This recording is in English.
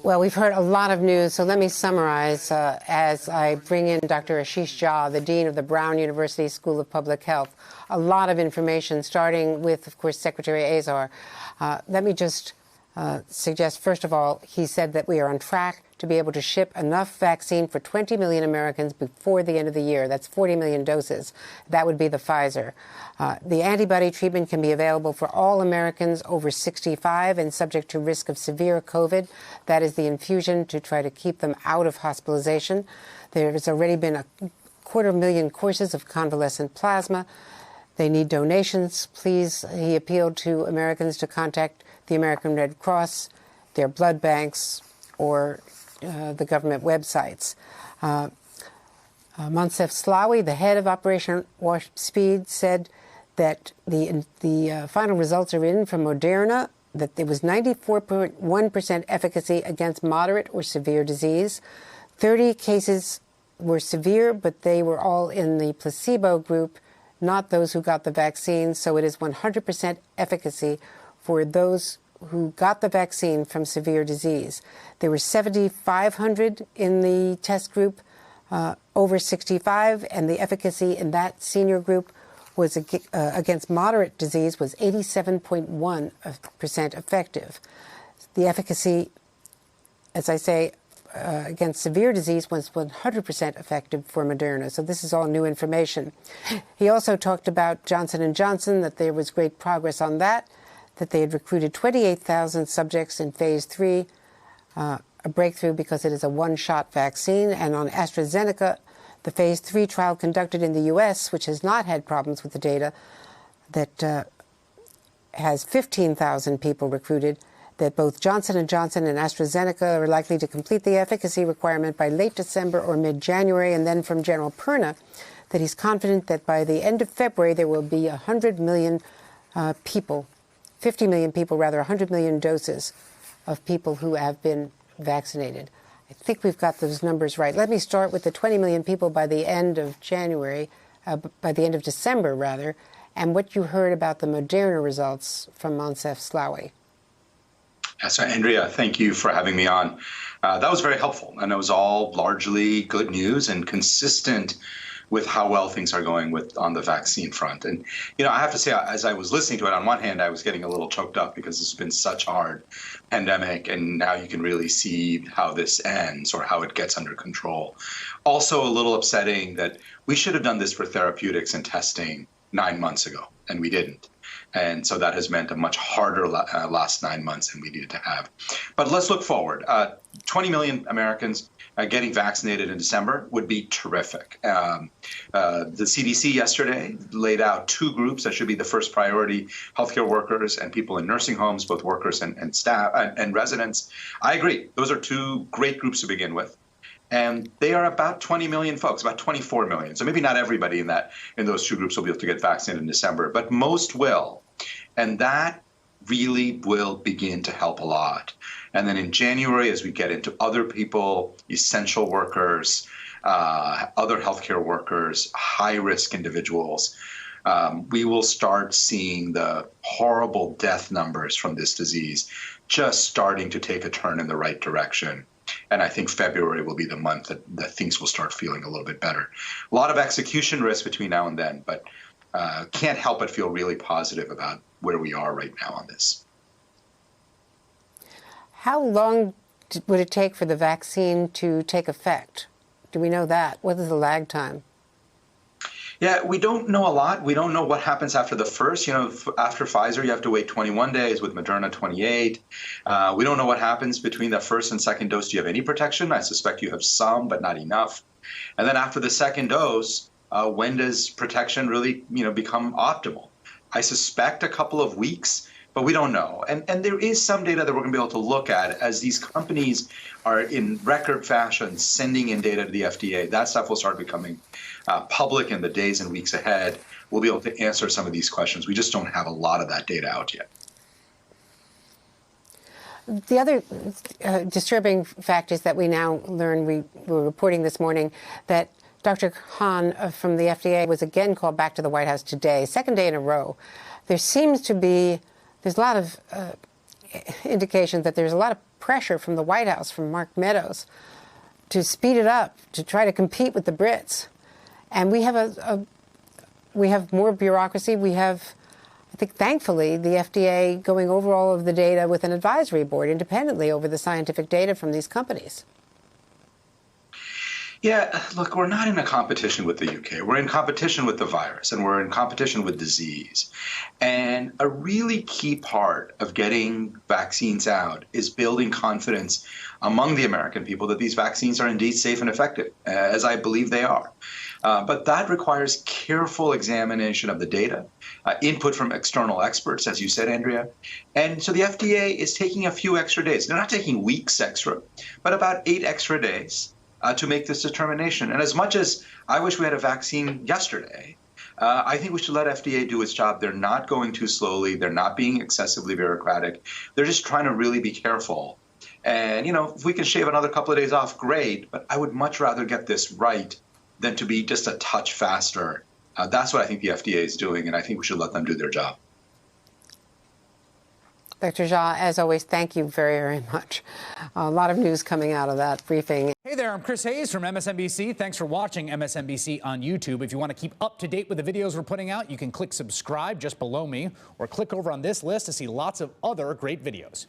Well, we've heard a lot of news, so let me summarize as I bring in Dr. Ashish Jha, the Dean of the Brown University School of Public Health. A lot of information, starting with, of course, Secretary Azar. Let me just suggest, first of all, he said that we are on track to be able to ship enough vaccine for 20 million Americans before the end of the year. That's 40 million doses. That would be the Pfizer. The antibody treatment can be available for all Americans over 65 and subject to risk of severe COVID. That is the infusion to try to keep them out of hospitalization. There has already been a 250,000 courses of convalescent plasma. They need donations. Please, he appealed to Americans to contact the American Red Cross, their blood banks, or the government websites. Moncef Slaoui, the head of Operation Warp Speed, said that the final results are in from Moderna, that there was 94.1% efficacy against moderate or severe disease. 30 cases were severe, but they were all in the placebo group, not those who got the vaccine. So it is 100% efficacy for those who got the vaccine from severe disease. There were 7,500 in the test group over 65, and the efficacy in that senior group was against moderate disease was 87.1% effective. The efficacy, as I say, against severe disease was 100% effective for Moderna. So this is all new information. He also talked about Johnson & Johnson, that there was great progress on that they had recruited 28,000 subjects in phase 3, a breakthrough because it is a one-shot vaccine. And on AstraZeneca, the phase 3 trial conducted in the U.S., which has not had problems with the data, that has 15,000 people recruited, that both Johnson & Johnson and AstraZeneca are likely to complete the efficacy requirement by late December or mid-January. And then from General Perna, that he's confident that by the end of February, there will be 100 million people, 50 million people, rather, 100 million doses of people who have been vaccinated. I think we've got those numbers right. Let me start with the 20 million people by the end of by the end of December, rather, and what you heard about the Moderna results from Moncef Slaoui. So, Andrea, thank you for having me on. That was very helpful, and it was all largely good news and consistent with how well things are going on the vaccine front. And, I have to say, as I was listening to it, on one hand, I was getting a little choked up because it's been such a hard pandemic, and now you can really see how this ends or how it gets under control. Also a little upsetting that we should have done this for therapeutics and testing 9 months ago, and we didn't. And so that has meant a much harder last 9 months than we needed to have. But let's look forward. 20 million Americans getting vaccinated in December would be terrific. The CDC yesterday laid out 2 groups that should be the first priority: healthcare workers and people in nursing homes, both workers and staff and residents. I agree. Those are 2 great groups to begin with. And they are about 20 million folks, about 24 million. So maybe not everybody in those 2 groups will be able to get vaccinated in December, but most will. And that really will begin to help a lot. And then in January, as we get into other people, essential workers, other healthcare workers, high-risk individuals, we will start seeing the horrible death numbers from this disease just starting to take a turn in the right direction. And I think February will be the month that things will start feeling a little bit better. A lot of execution risk between now and then, but can't help but feel really positive about where we are right now on this. How long would it take for the vaccine to take effect? Do we know that? What is the lag time? Yeah, we don't know a lot. We don't know what happens after the first. After Pfizer, you have to wait 21 days. With Moderna, 28. We don't know what happens between the first and second dose. Do you have any protection? I suspect you have some, but not enough. And then after the second dose, when does protection really, become optimal? I suspect a couple of weeks, but we don't know. And there is some data that we're going to be able to look at as these companies are in record fashion sending in data to the FDA. That stuff will start becoming public in the days and weeks ahead. We'll be able to answer some of these questions. We just don't have a lot of that data out yet. The other disturbing fact is that we now learn, we were reporting this morning, that Dr. Hahn from the FDA was again called back to the White House today, second day in a row. There seems to be, there's a lot of indications that there's a lot of pressure from the White House, from Mark Meadows, to speed it up, to try to compete with the Brits. And we have more bureaucracy. We have, I think, thankfully, the FDA going over all of the data with an advisory board independently over the scientific data from these companies. Yeah, look, we're not in a competition with the UK. We're in competition with the virus, and we're in competition with disease. And a really key part of getting vaccines out is building confidence among the American people that these vaccines are indeed safe and effective, as I believe they are. But that requires careful examination of the data, input from external experts, as you said, Andrea. And so the FDA is taking a few extra days. They're not taking weeks extra, but about 8 extra days to make this determination. And as much as I wish we had a vaccine yesterday, I think we should let FDA do its job. They're not going too slowly. They're not being excessively bureaucratic. They're just trying to really be careful. And, you know, if we can shave another couple of days off, great. But I would much rather get this right than to be just a touch faster. That's what I think the FDA is doing, and I think we should let them do their job. Dr. Jha, as always, thank you very, very much. A lot of news coming out of that briefing. Hey there, I'm Chris Hayes from MSNBC. Thanks for watching MSNBC on YouTube. If you want to keep up to date with the videos we're putting out, you can click subscribe just below me or click over on this list to see lots of other great videos.